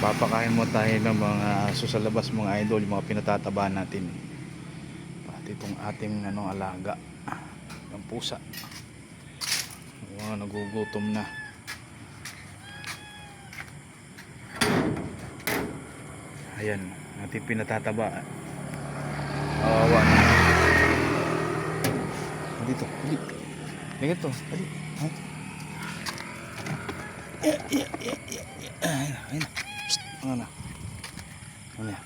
Papakain mo tayo ng mga aso sa labas, mga idol, yung mga pinatatabaan natin. Pati itong ating alaga, ng pusa, yung mga nagugutom na. Ayan, natin pinatataba. Awa na. Dito, dali. Dali to, dali. Ha? Ayun na. Ano na? Ano na?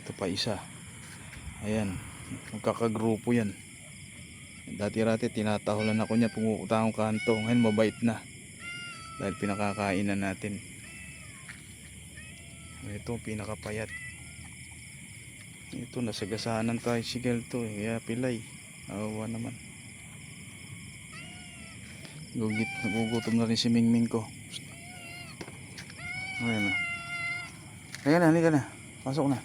Ito pa isa. Ayan, magkakagrupo yan. Dati-rati tinatahulan ako niya, pumupunta akong kanto. Ngayon mabait na, dahil pinakakainan natin. Ito pinakapayat. Ito nasagasaan ng tricycle to, kaya pilay. Awa naman. Nagugutom na rin si Mingming ko. Ayan na. Halika na, halika na. Pasok na.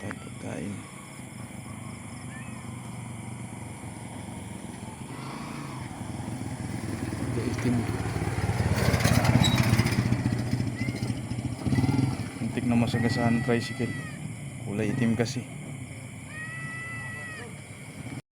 Pagkain. Itim. Muntik na masagasaan ng tricycle. Kulay itim kasi.